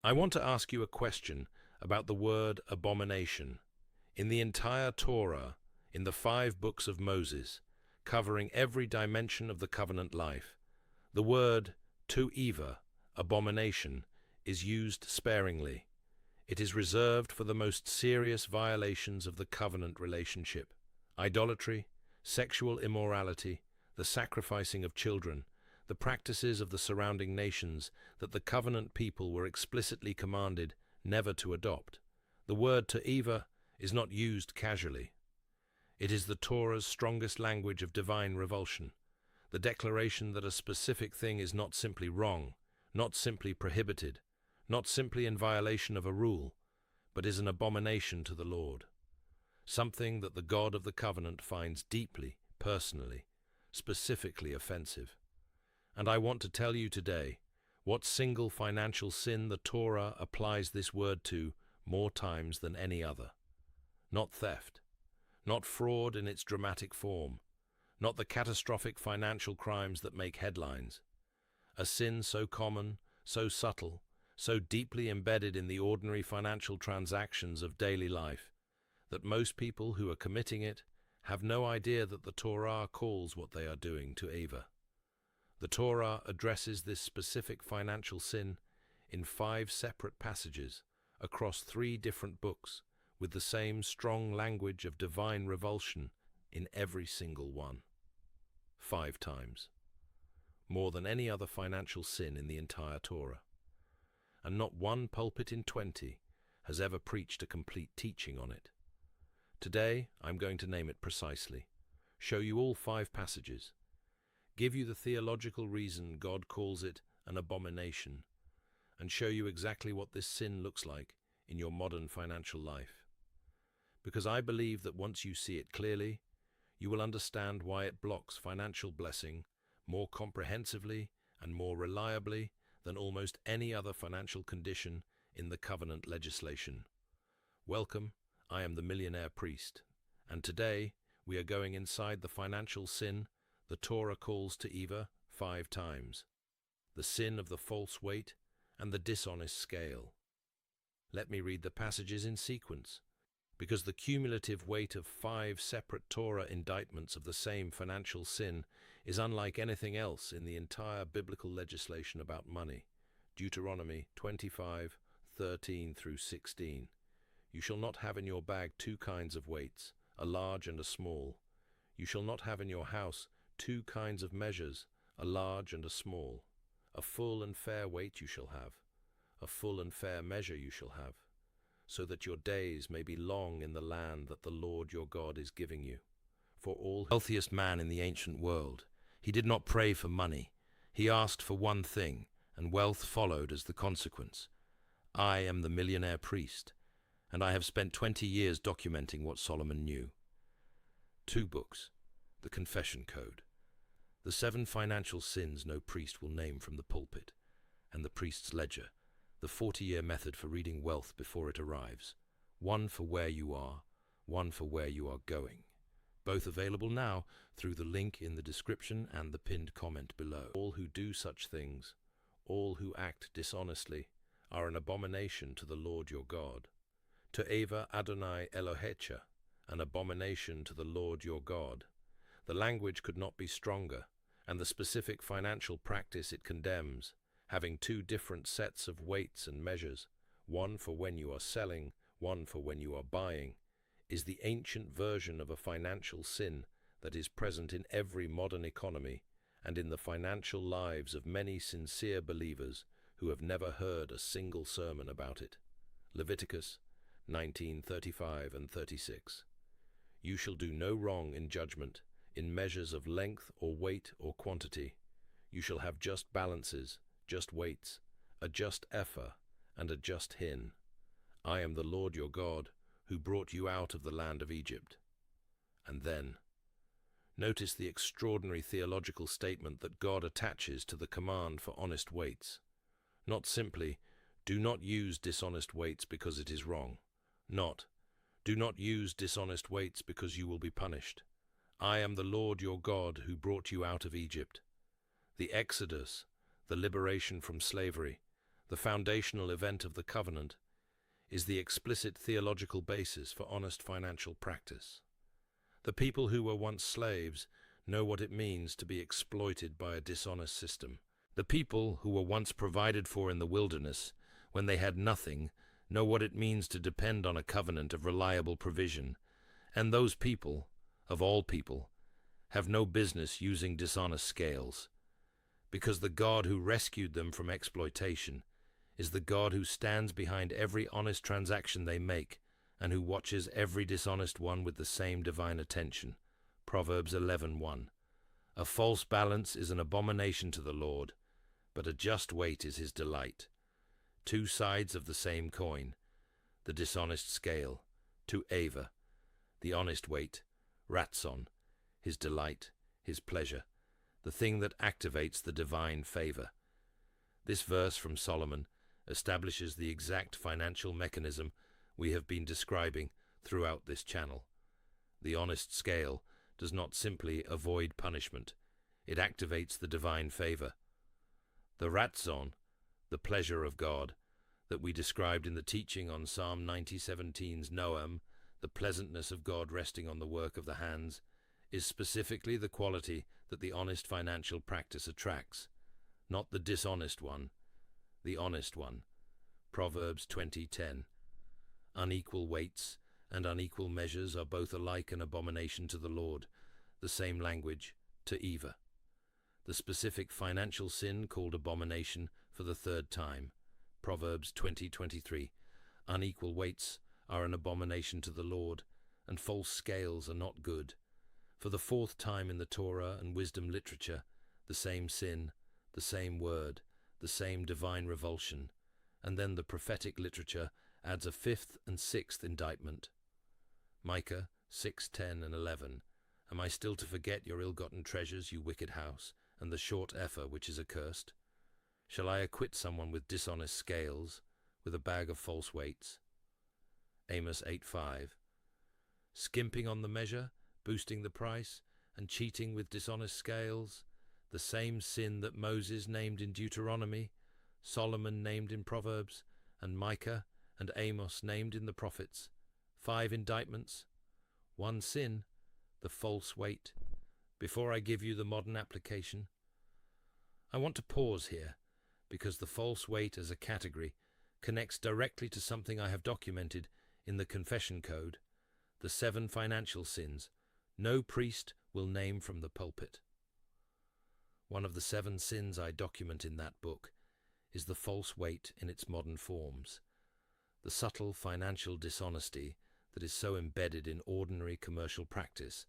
I want to ask you a question about the word abomination. In the entire Torah, in the 5 books of Moses, covering every dimension of the covenant life, the word to'eva, abomination, is used sparingly. It is reserved for the most serious violations of the covenant relationship: idolatry, sexual immorality, the sacrificing of children, the practices of the surrounding nations that the covenant people were explicitly commanded never to adopt. The word to'eva is not used casually. It is the Torah's strongest language of divine revulsion, the declaration that a specific thing is not simply wrong, not simply prohibited, not simply in violation of a rule, but is an abomination to the Lord. Something that the God of the covenant finds deeply, personally, specifically offensive. And I want to tell you today what single financial sin the Torah applies this word to more times than any other. Not theft, not fraud in its dramatic form, not the catastrophic financial crimes that make headlines. A sin so common, so subtle, so deeply embedded in the ordinary financial transactions of daily life, that most people who are committing it have no idea that the Torah calls what they are doing to'eva. The Torah addresses this specific financial sin in 5 separate passages across 3 different books, with the same strong language of divine revulsion in every single one. 5 times. More than any other financial sin in the entire Torah. And not one pulpit in 20 has ever preached a complete teaching on it. Today, I'm going to name it precisely, show you all 5 passages, give you the theological reason God calls it an abomination, and show you exactly what this sin looks like in your modern financial life. Because I believe that once you see it clearly, you will understand why it blocks financial blessing more comprehensively and more reliably than almost any other financial condition in the covenant legislation. Welcome, I am the Millionaire Priest, and today we are going inside the financial sin the Torah calls to'eva 5 times, the sin of the false weight and the dishonest scale. Let me read the passages in sequence, because the cumulative weight of 5 separate Torah indictments of the same financial sin is unlike anything else in the entire biblical legislation about money. Deuteronomy 25:13 through 16. You shall not have in your bag 2 kinds of weights, a large and a small. You shall not have in your house 2 kinds of measures, a large and a small. A full and fair weight you shall have, a full and fair measure you shall have, so that your days may be long in the land that the Lord your God is giving you. For all wealthiest man in the ancient world, he did not pray for money. He asked for one thing, and wealth followed as the consequence. I am the Millionaire Priest, and I have spent 20 years documenting what Solomon knew. 2 books, the Confession Code, the 7 financial sins no priest will name from the pulpit, and the priest's ledger, the 40-year method for reading wealth before it arrives, one for where you are, one for where you are going. Both available now through the link in the description and the pinned comment below. All who do such things, all who act dishonestly, are an abomination to the Lord your God. To'eva Adonai Elohecha, an abomination to the Lord your God. The language could not be stronger, and the specific financial practice it condemns, having 2 different sets of weights and measures, one for when you are selling, one for when you are buying, is the ancient version of a financial sin that is present in every modern economy and in the financial lives of many sincere believers who have never heard a single sermon about it. Leviticus 19:35 and 36. You shall do no wrong in judgment, in measures of length or weight or quantity. You shall have just balances, just weights, a just ephah, and a just hin. I am the Lord your God, who brought you out of the land of Egypt. And then, notice the extraordinary theological statement that God attaches to the command for honest weights. Not simply, do not use dishonest weights because it is wrong. Not, do not use dishonest weights because you will be punished. I am the Lord your God who brought you out of Egypt. The Exodus, the liberation from slavery, The foundational event of the covenant is the explicit theological basis for honest financial practice. The people who were once slaves know what it means to be exploited by a dishonest system. The people who were once provided for in the wilderness, when they had nothing, know what it means to depend on a covenant of reliable provision. And those people, of all people, have no business using dishonest scales, because the God who rescued them from exploitation is the God who stands behind every honest transaction they make and who watches every dishonest one with the same divine attention. Proverbs 11:1. A false balance is an abomination to the Lord, but a just weight is his delight. Two sides of the same coin, the dishonest scale, to Ava, the honest weight, Ratson, his delight, his pleasure, the thing that activates the divine favor. This verse from Solomon establishes the exact financial mechanism we have been describing throughout this channel. The honest scale does not simply avoid punishment, it activates the divine favor. The Ratzon, the pleasure of God, that we described in the teaching on Psalm 90:17's Noam, the pleasantness of God resting on the work of the hands, is specifically the quality that the honest financial practice attracts, not the dishonest one, the honest one. Proverbs 20:10. Unequal weights and unequal measures are both alike an abomination to the Lord, the same language, to Eva. The specific financial sin called abomination for the third time. Proverbs 20:23. Unequal weights are an abomination to the Lord, and false scales are not good. For the fourth time in the Torah and wisdom literature, the same sin, the same word, the same divine revulsion, and then the prophetic literature adds a fifth and sixth indictment. Micah 6:10 and 11. Am I still to forget your ill-gotten treasures, you wicked house, and the short ephah which is accursed? Shall I acquit someone with dishonest scales, with a bag of false weights? Amos 8:5. Skimping on the measure, boosting the price, and cheating with dishonest scales, the same sin that Moses named in Deuteronomy, Solomon named in Proverbs, and Micah and Amos named in the prophets. 5 indictments, 1 sin, the false weight. Before I give you the modern application, I want to pause here, because the false weight as a category connects directly to something I have documented in the Confession Code, the 7 financial sins no priest will name from the pulpit. One of the 7 sins I document in that book is the false weight in its modern forms, the subtle financial dishonesty that is so embedded in ordinary commercial practice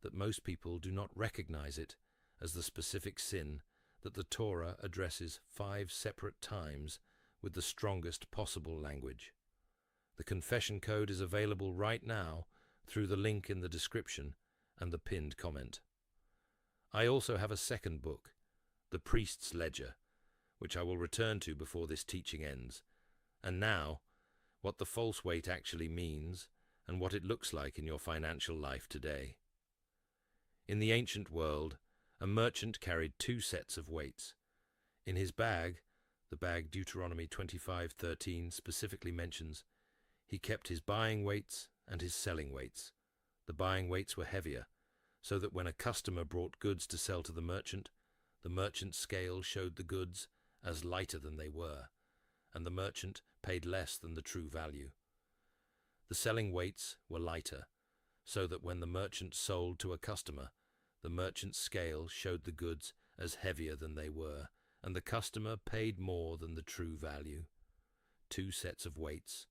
that most people do not recognize it as the specific sin that the Torah addresses 5 separate times with the strongest possible language. The Confession Code is available right now through the link in the description and the pinned comment. I also have a second book, The Priest's Ledger, which I will return to before this teaching ends. And now, what the false weight actually means and what it looks like in your financial life today. In the ancient world, a merchant carried 2 sets of weights. In his bag, the bag Deuteronomy 25:13 specifically mentions, he kept his buying weights and his selling weights. The buying weights were heavier, so that when a customer brought goods to sell to the merchant's scale showed the goods as lighter than they were, and the merchant paid less than the true value. The selling weights were lighter, so that when the merchant sold to a customer, the merchant's scale showed the goods as heavier than they were, and the customer paid more than the true value. 2 sets of weights,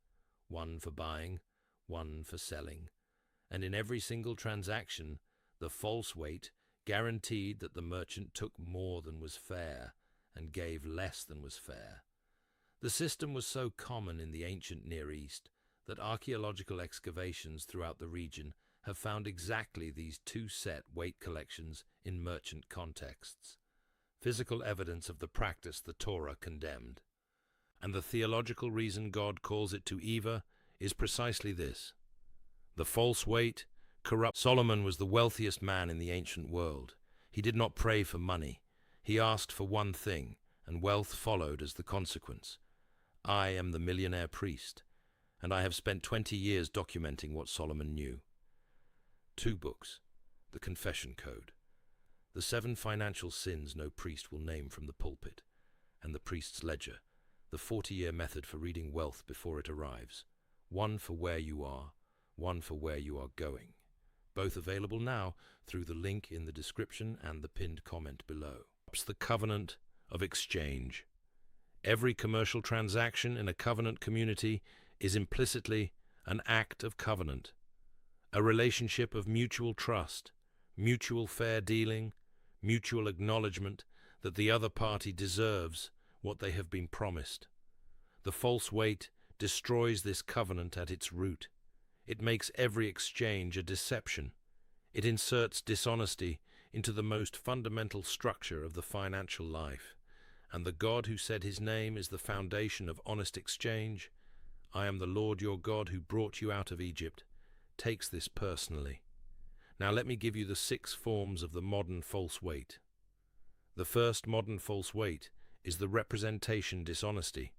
one for buying, one for selling. And in every single transaction, the false weight guaranteed that the merchant took more than was fair and gave less than was fair. The system was so common in the ancient Near East that archaeological excavations throughout the region have found exactly these 2 set weight collections in merchant contexts, physical evidence of the practice the Torah condemned. And the theological reason God calls it to Eva is precisely this. The false weight corrupts. Solomon was the wealthiest man in the ancient world. He did not pray for money. He asked for one thing, and wealth followed as the consequence. I am the millionaire priest, and I have spent 20 years documenting what Solomon knew. 2 books, the Confession Code, the 7 financial sins no priest will name from the pulpit, and the priest's ledger, the 40-year method for reading wealth before it arrives, one for where you are, one for where you are going. Both available now through the link in the description and the pinned comment below. The covenant of exchange. Every commercial transaction in a covenant community is implicitly an act of covenant, a relationship of mutual trust, mutual fair dealing, mutual acknowledgement that the other party deserves what they have been promised. The false weight destroys this covenant at its root. It makes every exchange a deception. It inserts dishonesty into the most fundamental structure of the financial life. And the God who said his name is the foundation of honest exchange, I am the Lord your God who brought you out of Egypt, takes this personally. Now let me give you the 6 forms of the modern false weight. The first modern false weight is the representation dishonesty,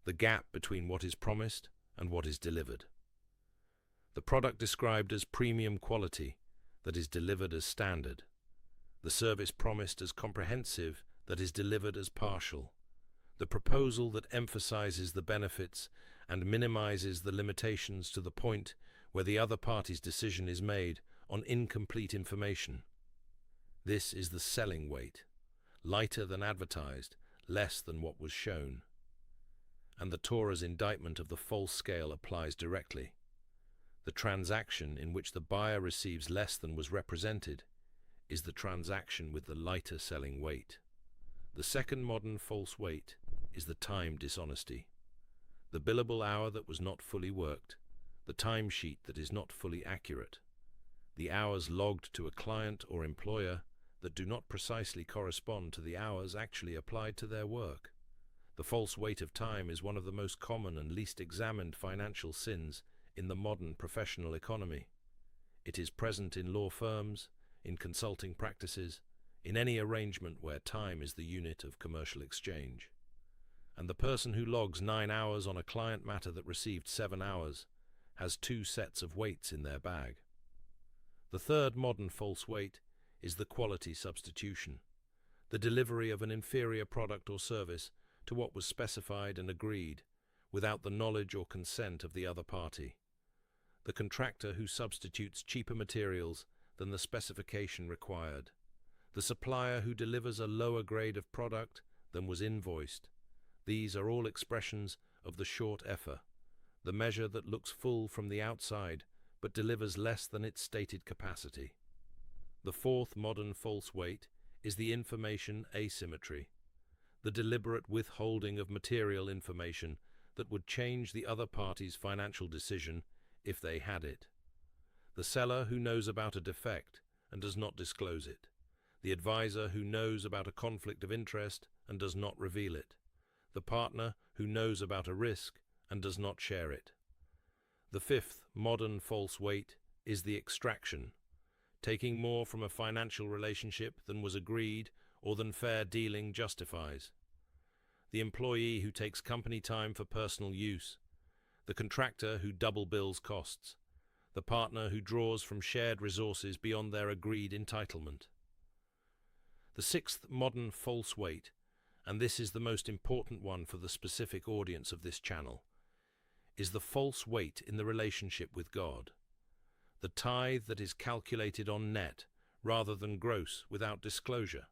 the gap between what is promised and what is delivered. The product described as premium quality that is delivered as standard. The service promised as comprehensive that is delivered as partial. The proposal that emphasizes the benefits and minimizes the limitations to the point where the other party's decision is made on incomplete information. This is the selling weight, lighter than advertised, less than what was shown. And the Torah's indictment of the false scale applies directly. The transaction in which the buyer receives less than was represented is the transaction with the lighter selling weight. The second modern false weight is the time dishonesty. The billable hour that was not fully worked, the timesheet that is not fully accurate, the hours logged to a client or employer that do not precisely correspond to the hours actually applied to their work. The false weight of time is one of the most common and least examined financial sins in the modern professional economy. It is present in law firms, in consulting practices, in any arrangement where time is the unit of commercial exchange. And the person who logs 9 hours on a client matter that received 7 hours has 2 sets of weights in their bag. The third modern false weight is the quality substitution, the delivery of an inferior product or service to what was specified and agreed, without the knowledge or consent of the other party. The contractor who substitutes cheaper materials than the specification required. The supplier who delivers a lower grade of product than was invoiced. These are all expressions of the short effort, the measure that looks full from the outside but delivers less than its stated capacity. The fourth modern false weight is the information asymmetry, the deliberate withholding of material information that would change the other party's financial decision if they had it. The seller who knows about a defect and does not disclose it. The advisor who knows about a conflict of interest and does not reveal it. The partner who knows about a risk and does not share it. The fifth modern false weight is the extraction, taking more from a financial relationship than was agreed or than fair dealing justifies. The employee who takes company time for personal use. The contractor who double bills costs. The partner who draws from shared resources beyond their agreed entitlement. The sixth modern false weight, and this is the most important one for the specific audience of this channel, is the false weight in the relationship with God. The tithe that is calculated on net rather than gross without disclosure.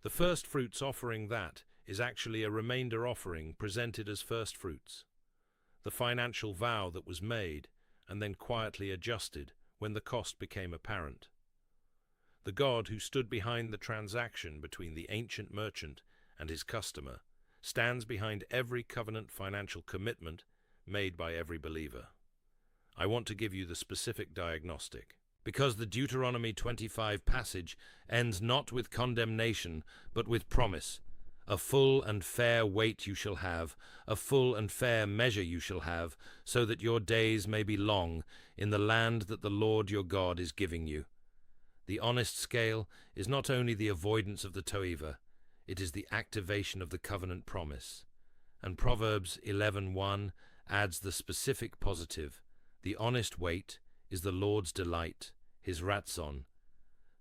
The first fruits offering that is actually a remainder offering presented as first fruits. The financial vow that was made and then quietly adjusted when the cost became apparent. The God who stood behind the transaction between the ancient merchant and his customer stands behind every covenant financial commitment made by every believer. I want to give you the specific diagnostic. Because the Deuteronomy 25 passage ends not with condemnation, but with promise. A full and fair weight you shall have, a full and fair measure you shall have, so that your days may be long in the land that the Lord your God is giving you. The honest scale is not only the avoidance of the toiva, It is the activation of the covenant promise. And Proverbs 11:1 adds the specific positive. The honest weight is the Lord's delight, his ratzon.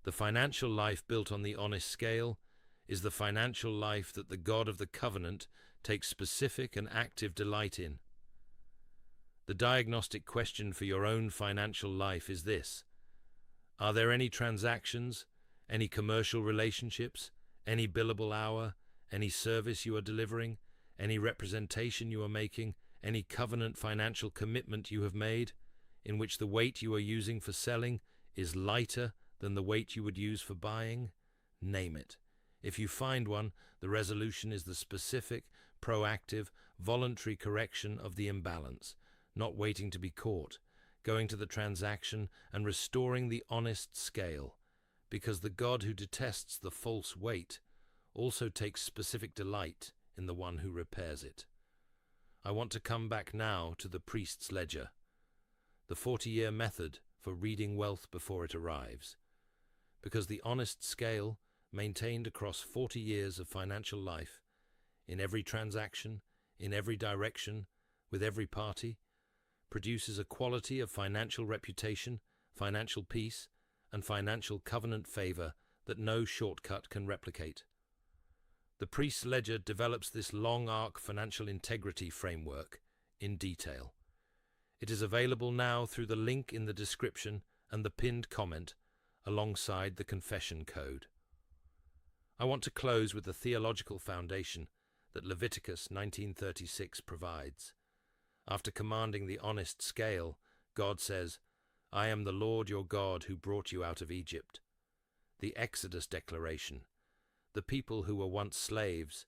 The financial life built on the honest scale is the financial life that the God of the covenant takes specific and active delight in. The diagnostic question for your own financial life is this: are there any transactions, any commercial relationships, any billable hour, any service you are delivering, any representation you are making, any covenant financial commitment you have made, in which the weight you are using for selling is lighter than the weight you would use for buying? Name it. If you find one, the resolution is the specific, proactive, voluntary correction of the imbalance, not waiting to be caught, going to the transaction and restoring the honest scale, because the God who detests the false weight also takes specific delight in the one who repairs it. I want to come back now to the priest's ledger, the 40-year method for reading wealth before it arrives, because the honest scale maintained across 40 years of financial life, in every transaction, in every direction, with every party, produces a quality of financial reputation, financial peace, and financial covenant favor that no shortcut can replicate. The priest's ledger develops this long arc financial integrity framework in detail. It is available now through the link in the description and the pinned comment alongside the confession code. I want to close with the theological foundation that Leviticus 19:36 provides. After commanding the honest scale, God says, "I am the Lord your God who brought you out of Egypt." The Exodus declaration, the people who were once slaves,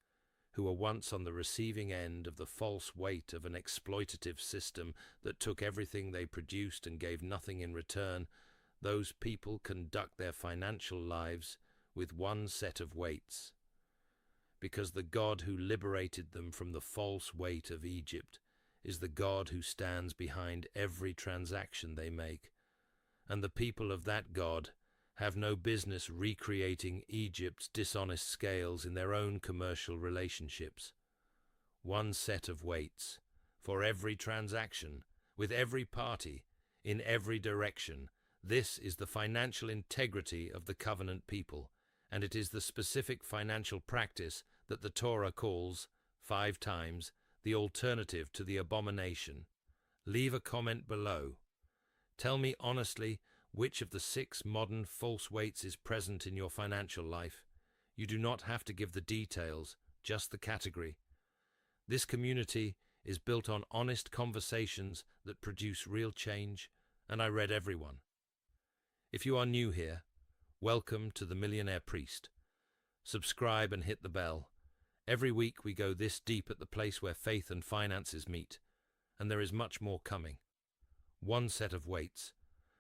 who were once on the receiving end of the false weight of an exploitative system that took everything they produced and gave nothing in return, those people conduct their financial lives with one set of weights, because the God who liberated them from the false weight of Egypt is the God who stands behind every transaction they make, and the people of that God have no business recreating Egypt's dishonest scales in their own commercial relationships. One set of weights for every transaction, with every party, in every direction. This is the financial integrity of the covenant people, and it is the specific financial practice that the Torah calls, 5 times, the alternative to the abomination. Leave a comment below. Tell me honestly which of the 6 modern false weights is present in your financial life. You do not have to give the details, just the category. This community is built on honest conversations that produce real change, and I read everyone. If you are new here, welcome to the Millionaire Priest. Subscribe and hit the bell. Every week we go this deep at the place where faith and finances meet, and there is much more coming. One set of weights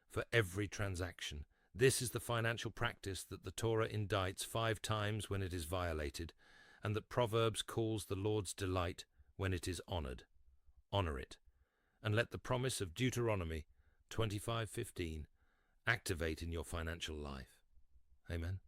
for every transaction. This is the financial practice that the Torah indicts 5 times when it is violated, and that Proverbs calls the Lord's delight when it is honored. Honor it, and let the promise of Deuteronomy 25:15 activate in your financial life. Amen.